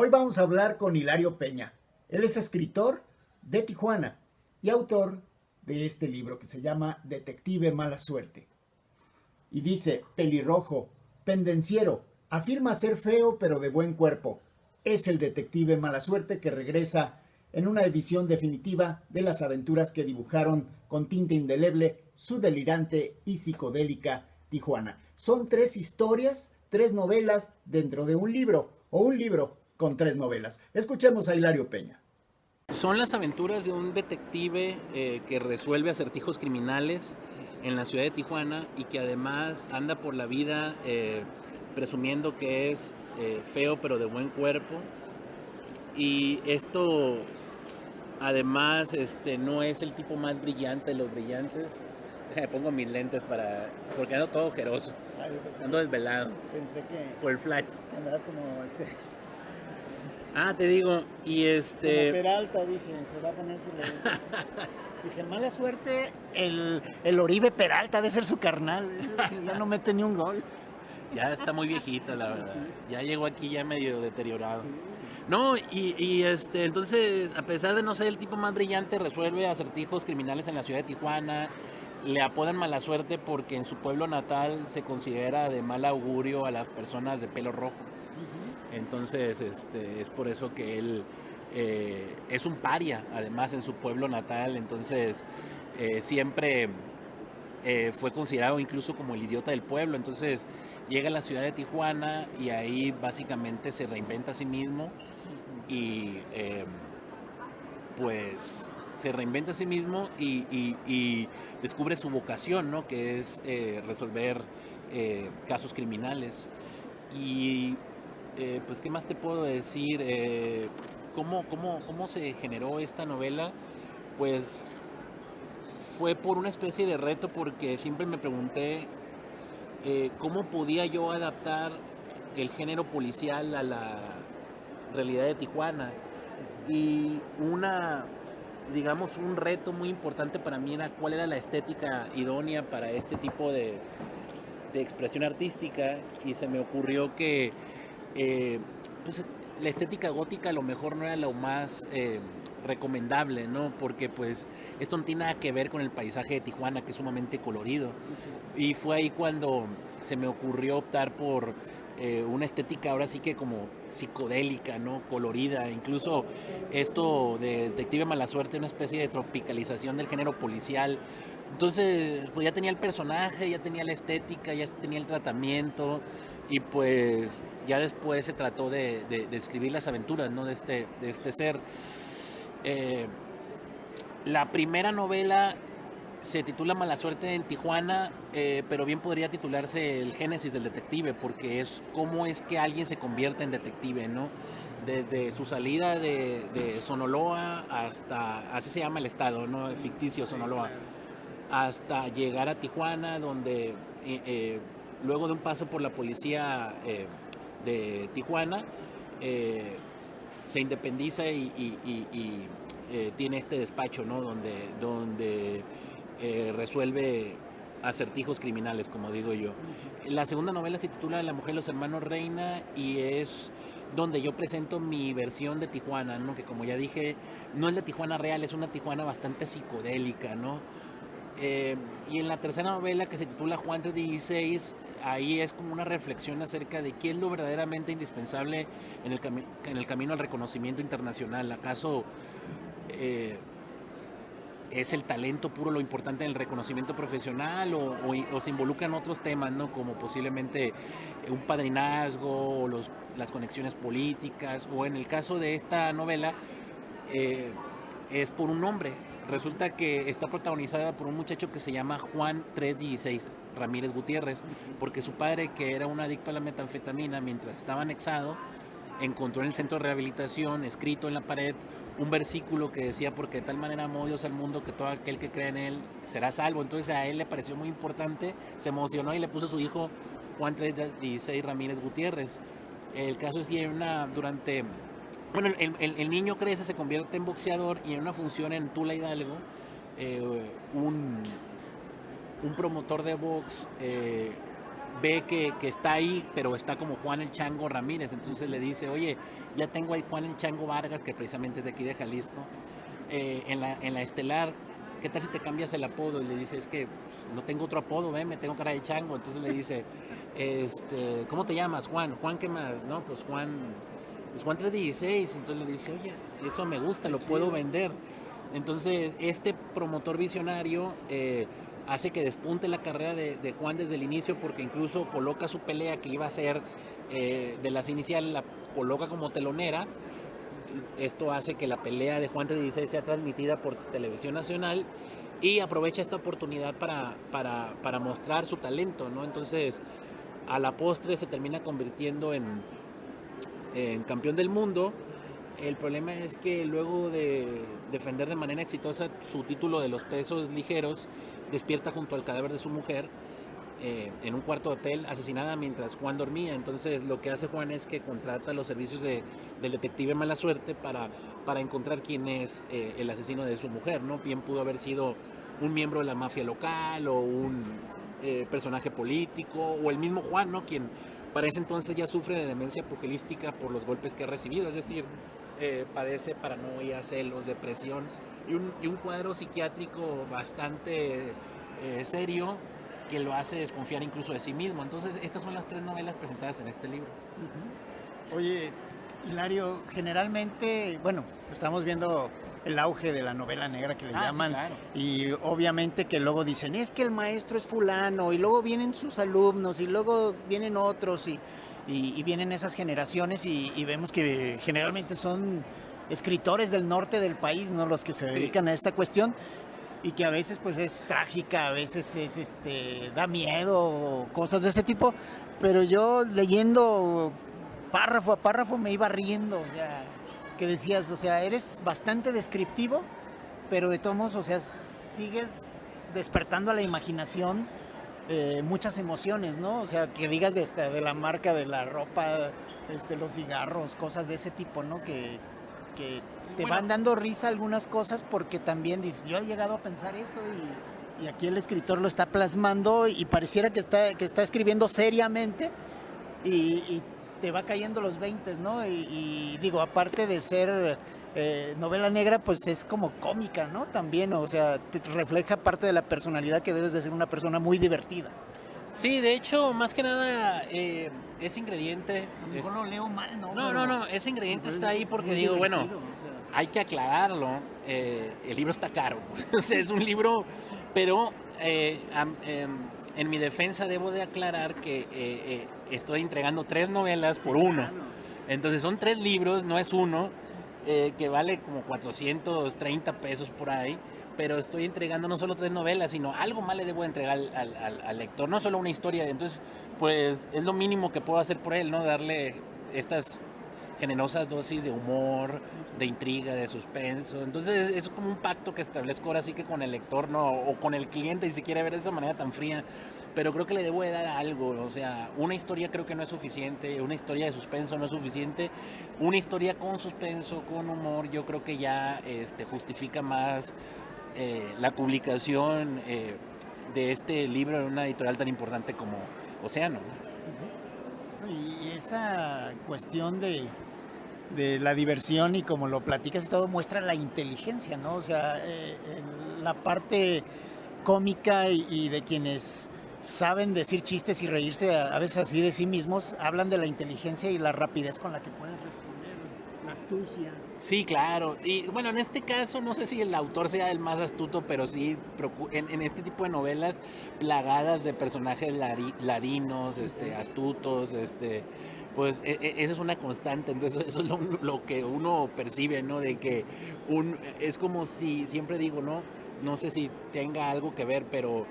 Hoy vamos a hablar con Hilario Peña. Él es escritor de Tijuana y autor de este libro que se llama Detective Mala Suerte. Y dice: pelirrojo, pendenciero, afirma ser feo pero de buen cuerpo. Es el detective Mala Suerte que regresa en una edición definitiva de las aventuras que dibujaron con tinta indeleble su delirante y psicodélica Tijuana. Son 3 historias, 3 novelas dentro de un libro, o un libro con 3 novelas. Escuchemos a Hilario Peña. Son las aventuras de un detective que resuelve acertijos criminales en la ciudad de Tijuana y que además anda por la vida presumiendo que es feo pero de buen cuerpo. Y esto además no es el tipo más brillante de los brillantes. Me pongo mis lentes porque ando todo ojeroso, ando desvelado Pensé que por el flash. andabas como Ah, te digo, y como Peralta, dije, se va a poner su lente. Dije, mala suerte, el Oribe Peralta, de ser su carnal. Ya no mete ni un gol. ya está muy viejito, la verdad. Sí. Ya llegó aquí ya medio deteriorado. Sí. No, entonces, a pesar de no ser el tipo más brillante, resuelve acertijos criminales en la ciudad de Tijuana. Le apodan mala suerte porque en su pueblo natal se considera de mal augurio a las personas de pelo rojo. Entonces, es por eso que él es un paria, además, en su pueblo natal. Entonces, siempre fue considerado incluso como el idiota del pueblo. Entonces, llega a la ciudad de Tijuana y ahí básicamente se reinventa a sí mismo y pues se reinventa a sí mismo y descubre su vocación, ¿no? Que es resolver casos criminales. Y pues, ¿qué más te puedo decir? ¿Cómo se generó esta novela? Pues fue por una especie de reto porque siempre me pregunté cómo podía yo adaptar el género policial a la realidad de Tijuana. Y digamos, un reto muy importante para mí era cuál era la estética idónea para este tipo de expresión artística, y se me ocurrió que pues, la estética gótica a lo mejor no era lo más recomendable, ¿no? Porque pues esto no tiene nada que ver con el paisaje de Tijuana, que es sumamente colorido. Y fue ahí cuando se me ocurrió optar por una estética ahora sí que como psicodélica, ¿no? Colorida. Incluso esto de Detective Mala Suerte, una especie de tropicalización del género policial. Entonces, pues ya tenía el personaje, ya tenía la estética, ya tenía el tratamiento, y pues ya después se trató de escribir las aventuras, ¿no? de este ser. Eh, la primera novela se titula Mala Suerte en Tijuana, pero bien podría titularse El Génesis del Detective, porque es cómo es que alguien se convierte en detective, ¿no? Desde su salida de Sonaloa hasta, así se llama el estado, ¿no? Ficticio Sonaloa, hasta llegar a Tijuana, donde luego de un paso por la policía de Tijuana, eh, se independiza y tiene este despacho, ¿no? Donde resuelve acertijos criminales, como digo yo. La segunda novela se titula La mujer y los hermanos Reina, y es donde yo presento mi versión de Tijuana, ¿no? Que, como ya dije, no es la Tijuana real, es una Tijuana bastante psicodélica, ¿no? Y en la tercera novela, que se titula Juan 316, ahí es como una reflexión acerca de qué es lo verdaderamente indispensable en el camino al reconocimiento internacional. ¿Acaso es el talento puro lo importante en el reconocimiento profesional, o se involucran otros temas, ¿no? Como posiblemente un padrinazgo o las conexiones políticas, o en el caso de esta novela eh, es por un nombre. Resulta que está protagonizada por un muchacho que se llama Juan 316 Ramírez Gutiérrez, porque su padre, que era un adicto a la metanfetamina, mientras estaba anexado, encontró en el centro de rehabilitación, escrito en la pared, un versículo que decía: porque de tal manera amó Dios al mundo que todo aquel que cree en él será salvo. Entonces a él le pareció muy importante, se emocionó y le puso a su hijo Juan 316 Ramírez Gutiérrez. El caso es que bueno, el niño crece, se convierte en boxeador, y en una función en Tula Hidalgo, eh, un promotor de box ve que está ahí, pero está como Juan el Chango Ramírez. Entonces le dice, oye, ya tengo ahí Juan el Chango Vargas, que precisamente es de aquí de Jalisco, en la estelar. ¿Qué tal si te cambias el apodo? Y le dice, es que pues, no tengo otro apodo, me tengo cara de chango. Entonces le dice, ¿cómo te llamas? Juan. ¿Juan qué más? No, pues Juan 316. Entonces le dice, oye, eso me gusta, lo puedo vender. Entonces este promotor visionario hace que despunte la carrera de Juan desde el inicio, porque incluso coloca su pelea que iba a ser de las iniciales, la coloca como telonera. Esto hace que la pelea de Juan 316 sea transmitida por Televisión Nacional y aprovecha esta oportunidad para mostrar su talento, ¿no? Entonces, a la postre se termina convirtiendo en campeón del mundo. El problema es que luego de defender de manera exitosa su título de los pesos ligeros, despierta junto al cadáver de su mujer en un cuarto de hotel, asesinada mientras Juan dormía. Entonces lo que hace Juan es que contrata los servicios del detective Mala Suerte para encontrar quién es el asesino de su mujer, ¿no? Bien pudo haber sido un miembro de la mafia local o un personaje político, o el mismo Juan, ¿no? Quien para ese entonces ya sufre de demencia pugilística por los golpes que ha recibido, es decir, padece paranoia, celos, depresión y un cuadro psiquiátrico bastante serio, que lo hace desconfiar incluso de sí mismo. Entonces, estas son las 3 novelas presentadas en este libro. Oye, Hilario, generalmente, bueno, estamos viendo el auge de la novela negra que le llaman, sí, claro. Y obviamente que luego dicen, es que el maestro es fulano, y luego vienen sus alumnos, y luego vienen otros, y vienen esas generaciones, y vemos que generalmente son escritores del norte del país, ¿no? Los que se dedican a esta cuestión, y que a veces pues es trágica, a veces es da miedo, cosas de ese tipo, pero yo leyendo párrafo a párrafo me iba riendo, o sea, que decías, o sea, eres bastante descriptivo, pero de todos modos, o sea, sigues despertando a la imaginación muchas emociones, ¿no? O sea, que digas de la marca de la ropa, los cigarros, cosas de ese tipo, ¿no? Que te van dando risa algunas cosas, porque también dices, yo he llegado a pensar eso, y aquí el escritor lo está plasmando y pareciera que está escribiendo seriamente, y te va cayendo los 20, ¿no? Y digo, aparte de ser novela negra, pues es como cómica, ¿no? También, o sea, te refleja parte de la personalidad, que debes de ser una persona muy divertida. Sí, de hecho, más que nada, ese ingrediente... A lo mejor lo leo mal, ¿no? No, ese ingrediente está ahí porque digo, bueno, hay que aclararlo, el libro está caro, o sea, es un libro, pero en mi defensa debo de aclarar que estoy entregando 3 novelas por uno, entonces son 3 libros, no es uno, que vale como 430 pesos por ahí, pero estoy entregando no solo 3 novelas, sino algo más le debo entregar al lector, no solo una historia. Entonces, pues es lo mínimo que puedo hacer por él, ¿no? Darle estas generosas dosis de humor, de intriga, de suspenso. Entonces es como un pacto que establezco ahora sí que con el lector, ¿no? O con el cliente, y si quiere ver de esa manera tan fría. Pero creo que le debo de dar algo, o sea, una historia creo que no es suficiente, una historia de suspenso no es suficiente, una historia con suspenso, con humor, yo creo que ya justifica más la publicación de este libro en una editorial tan importante como Océano. Y esa cuestión de la diversión, y como lo platicas y todo, muestra la inteligencia, ¿no? O sea, la parte cómica y de quienes saben decir chistes y reírse a veces así de sí mismos, hablan de la inteligencia y la rapidez con la que pueden responder, la astucia. Sí, claro. Y bueno, en este caso no sé si el autor sea el más astuto, pero sí en este tipo de novelas plagadas de personajes ladinos, astutos, pues esa es una constante. Entonces eso es lo que uno percibe, ¿no? De que es como si, siempre digo, no sé si tenga algo que ver, pero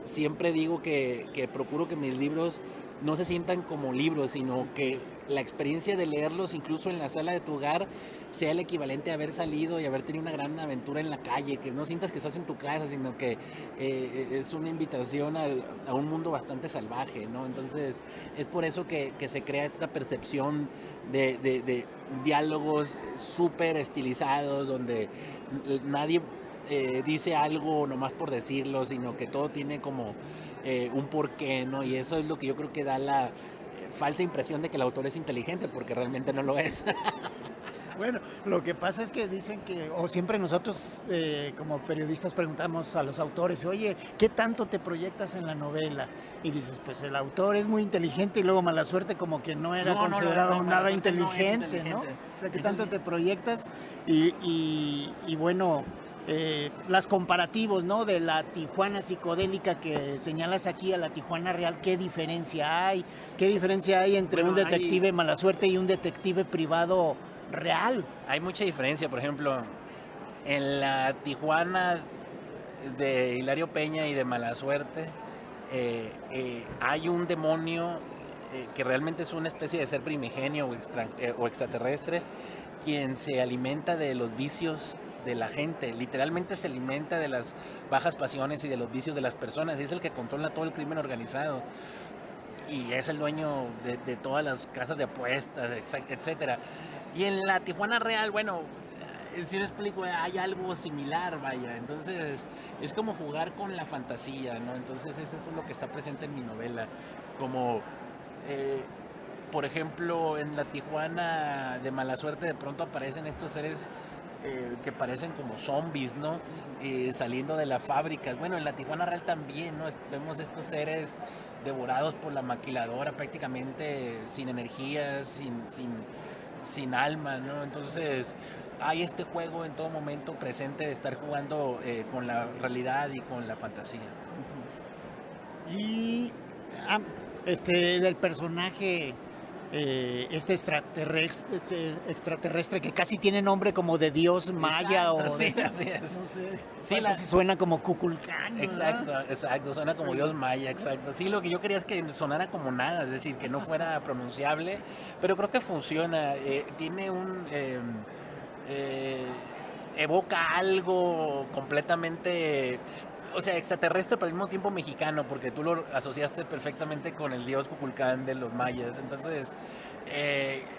siempre digo que procuro que mis libros no se sientan como libros, sino que la experiencia de leerlos incluso en la sala de tu hogar sea el equivalente a haber salido y haber tenido una gran aventura en la calle, que no sientas que estás en tu casa, sino que es una invitación a un mundo bastante salvaje, ¿no? Entonces es por eso que se crea esta percepción de diálogos súper estilizados, donde nadie dice algo nomás por decirlo, sino que todo tiene como un porqué, ¿no? Y eso es lo que yo creo que da la falsa impresión de que el autor es inteligente, porque realmente no lo es. Bueno, lo que pasa es que dicen que, o siempre nosotros como periodistas preguntamos a los autores, oye, ¿qué tanto te proyectas en la novela? Y dices, pues el autor es muy inteligente y luego Mala Suerte como que no era considerado nada inteligente, ¿no? O sea, ¿qué tanto te proyectas? Y bueno, las comparativos, ¿no? De la Tijuana psicodélica que señalas aquí a la Tijuana real, ¿qué diferencia hay? ¿Qué diferencia hay entre un detective Mala Suerte y un detective privado real? Hay mucha diferencia, por ejemplo, en la Tijuana de Hilario Peña y de Mala Suerte hay un demonio que realmente es una especie de ser primigenio o extraterrestre, quien se alimenta de los vicios de la gente, literalmente se alimenta de las bajas pasiones y de los vicios de las personas, y es el que controla todo el crimen organizado y es el dueño de todas las casas de apuestas, etcétera. Y en la Tijuana real, bueno, si no explico, hay algo similar, vaya. Entonces, es como jugar con la fantasía, ¿no? Entonces, eso es lo que está presente en mi novela. Como, por ejemplo, en la Tijuana de Mala Suerte, de pronto aparecen estos seres que parecen como zombies, ¿no? Saliendo de las fábricas. Bueno, en la Tijuana real también, ¿no? Vemos estos seres devorados por la maquiladora, prácticamente sin energía, sin alma, ¿no? Entonces hay este juego en todo momento presente de estar jugando con la realidad y con la fantasía. Y del personaje extraterrestre que casi tiene nombre como de dios maya. Exacto, o sí, de, así es. no sé, Sí, suena como Kukulcán, ¿verdad? exacto, suena como dios maya, exacto. Sí, lo que yo quería es que sonara como nada, es decir, que no fuera pronunciable, pero creo que funciona. Tiene evoca algo completamente, o sea, extraterrestre, pero al mismo tiempo mexicano, porque tú lo asociaste perfectamente con el dios Kukulcán de los mayas. Entonces,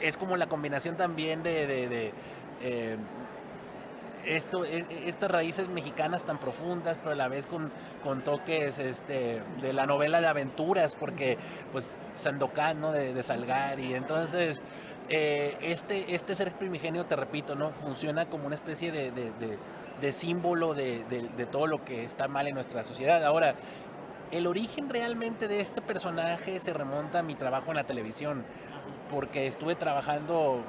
es como la combinación también de estas raíces mexicanas tan profundas, pero a la vez con toques de la novela de aventuras, porque pues Sandokan, ¿no? De Salgari. Entonces, este ser primigenio, te repito, ¿no? Funciona como una especie de símbolo de todo lo que está mal en nuestra sociedad. Ahora, el origen realmente de este personaje se remonta a mi trabajo en la televisión, porque estuve trabajando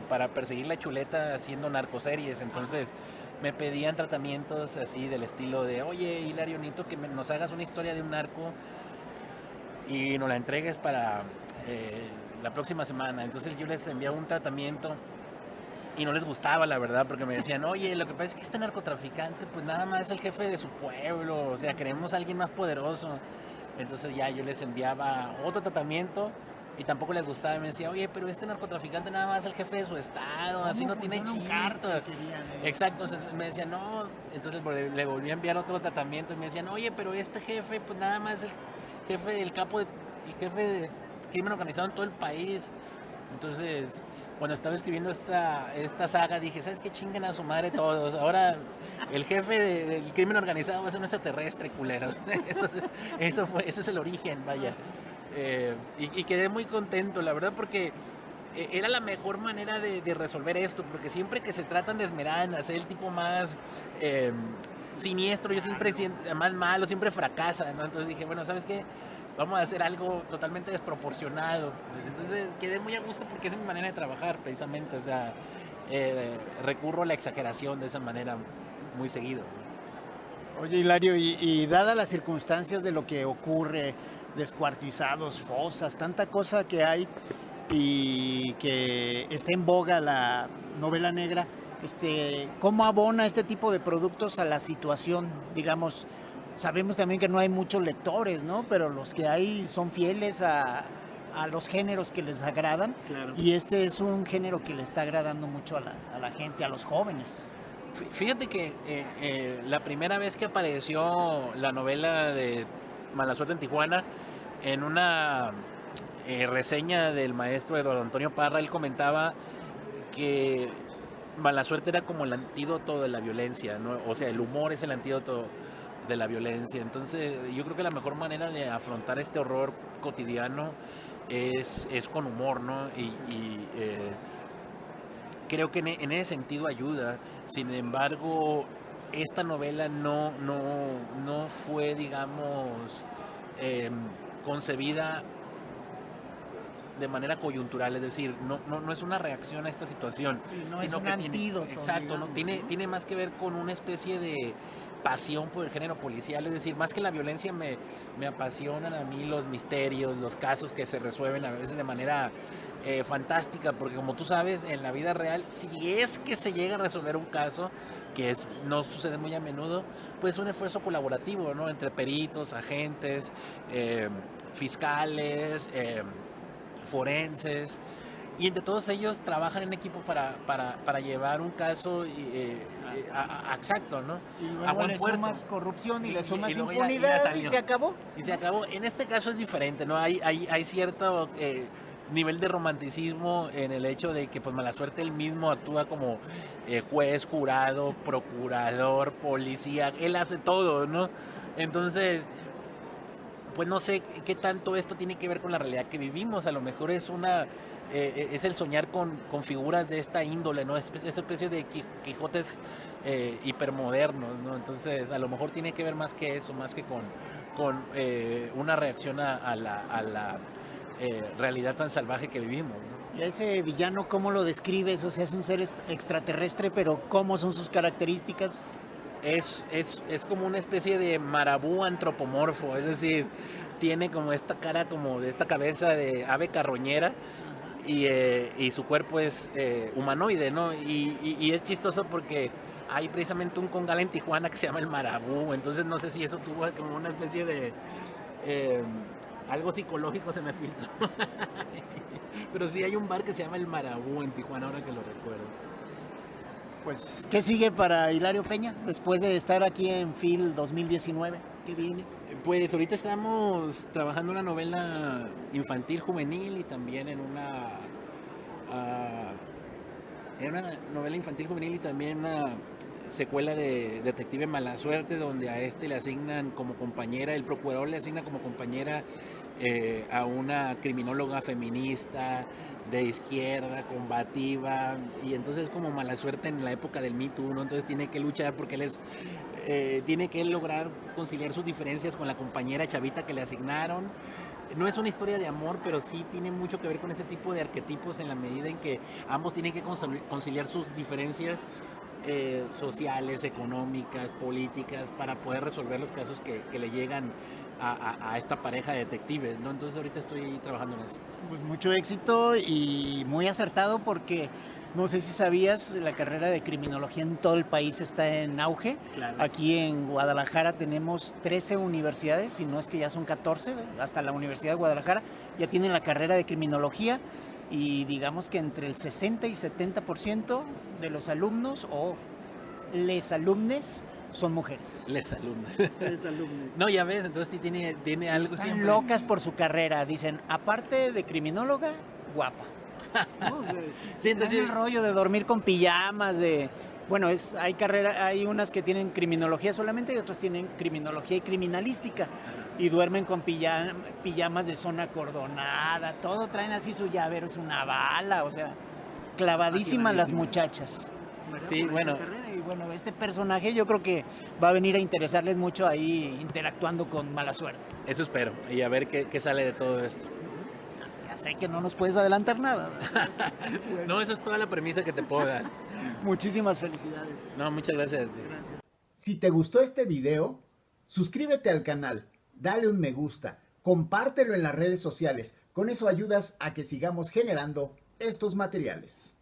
para perseguir la chuleta haciendo narcoseries. Entonces me pedían tratamientos así del estilo de, oye, Hilario, necesito que nos hagas una historia de un narco y nos la entregues para la próxima semana. Entonces yo les enviaba un tratamiento y no les gustaba, la verdad, porque me decían, oye, lo que pasa es que este narcotraficante pues nada más es el jefe de su pueblo, o sea, queremos a alguien más poderoso. Entonces ya yo les enviaba otro tratamiento y tampoco les gustaba. Me decía, oye, pero este narcotraficante nada más es el jefe de su estado, así no tiene chiste. Exacto, entonces me decían, no. Entonces le volví a enviar otro tratamiento y me decían, oye, pero este jefe pues nada más es el jefe del el jefe de crimen organizado en todo el país. Entonces, cuando estaba escribiendo esta saga, dije, ¿sabes qué? Chinguen a su madre todos. Ahora el jefe del crimen organizado va a ser un extraterrestre, culeros. Entonces, ese es el origen, vaya. Y quedé muy contento, la verdad, porque era la mejor manera de resolver esto, porque siempre que se tratan de esmerar en hacer el tipo más siniestro, yo siempre más malo, siempre fracasa, ¿no? Entonces dije, bueno, ¿sabes qué? Vamos a hacer algo totalmente desproporcionado. Pues, entonces quedé muy a gusto porque es mi manera de trabajar, precisamente. O sea, recurro a la exageración de esa manera muy seguido. Oye, Hilario, y dadas las circunstancias de lo que ocurre, descuartizados, fosas, tanta cosa que hay y que está en boga la novela negra, ¿cómo abona este tipo de productos a la situación? Digamos, sabemos también que no hay muchos lectores, ¿no? Pero los que hay son fieles a los géneros que les agradan. Claro. Y este es un género que le está agradando mucho a la gente, a los jóvenes. Fíjate que la primera vez que apareció la novela de Mala Suerte en Tijuana, en una reseña del maestro Eduardo Antonio Parra, él comentaba que Mala Suerte era como el antídoto de la violencia, ¿no? O sea, el humor es el antídoto de la violencia. Entonces, yo creo que la mejor manera de afrontar este horror cotidiano es con humor, ¿no? Creo que en ese sentido ayuda. Sin embargo, esta novela no fue, digamos, em, concebida de manera coyuntural, es decir, no es una reacción a esta situación, Y no sino es un que tiene, antídoto, exacto, ¿no? digamos, ¿no? Tiene más que ver con una especie de pasión por el género policial, es decir, más que la violencia me apasionan a mí los misterios, los casos que se resuelven a veces de manera fantástica, porque como tú sabes, en la vida real, si es que se llega a resolver un caso, no sucede muy a menudo, pues un esfuerzo colaborativo, ¿no? Entre peritos, agentes, fiscales, forenses, y entre todos ellos trabajan en equipo para llevar un caso exacto, ¿no? Y A luego buen le puerto. sumas corrupción y le Y sumas luego impunidad y salió. se acabó. Y se acabó. En este caso es diferente, ¿no? Hay cierto nivel de romanticismo en el hecho de que pues Mala Suerte él mismo actúa como juez, jurado, procurador, policía, él hace todo, ¿no? Entonces, pues no sé qué tanto esto tiene que ver con la realidad que vivimos. A lo mejor es el soñar con figuras de esta índole, ¿no? Esa especie de Quijotes hipermodernos, ¿no? Entonces, a lo mejor tiene que ver más que eso, más que con una reacción a la realidad tan salvaje que vivimos, ¿no? Y a ese villano, ¿cómo lo describes? O sea, es un ser extraterrestre, pero ¿cómo son sus características? Es como una especie de marabú antropomorfo, es decir, tiene como esta cara, como de esta cabeza de ave carroñera y su cuerpo es humanoide, ¿no? Y es chistoso porque hay precisamente un congal en Tijuana que se llama el marabú, entonces no sé si eso tuvo como una especie de eh, algo psicológico, se me filtró. Pero sí hay un bar que se llama el Marabú en Tijuana, ahora que lo recuerdo. Pues, ¿qué sigue para Hilario Peña después de estar aquí en FIL 2019? ¿Qué viene? Pues ahorita estamos trabajando una novela infantil juvenil y también en una novela infantil juvenil y también una secuela de Detective Mala Suerte, donde a este le asignan como compañera, el procurador le asigna como compañera a una criminóloga feminista de izquierda, combativa, y entonces como Mala Suerte en la época del Me Too, ¿no? Entonces tiene que luchar porque tiene que lograr conciliar sus diferencias con la compañera chavita que le asignaron. No es una historia de amor, pero sí tiene mucho que ver con ese tipo de arquetipos en la medida en que ambos tienen que conciliar sus diferencias sociales, económicas, políticas, para poder resolver los casos que le llegan a esta pareja de detectives, ¿no? Entonces ahorita estoy trabajando en eso. Pues mucho éxito y muy acertado porque no sé si sabías, la carrera de criminología en todo el país está en auge. Claro. Aquí en Guadalajara tenemos 13 universidades, si no es que ya son 14, hasta la Universidad de Guadalajara ya tienen la carrera de criminología y digamos que entre el 60 y 70% de los alumnos o les alumnes son mujeres. Les alumnos. Les alumnes. No, ya ves, entonces sí tiene algo Están siempre. locas por su carrera, dicen, aparte de criminóloga, guapa. ¿No? O sea, Sí, entonces traen el rollo de dormir con pijamas, bueno, hay unas que tienen criminología solamente y otras tienen criminología y criminalística y duermen con pijamas de zona acordonada, todo traen así su llavero, es una bala, o sea, clavadísimas las muchachas. Sí, bueno. Y bueno, este personaje yo creo que va a venir a interesarles mucho ahí interactuando con Mala Suerte. Eso espero, y a ver qué sale de todo esto. Ya sé que no nos puedes adelantar nada. No, eso es toda la premisa que te puedo dar. Muchísimas felicidades. No, muchas gracias. Gracias. Si te gustó este video, suscríbete al canal, dale un me gusta, compártelo en las redes sociales. Con eso ayudas a que sigamos generando estos materiales.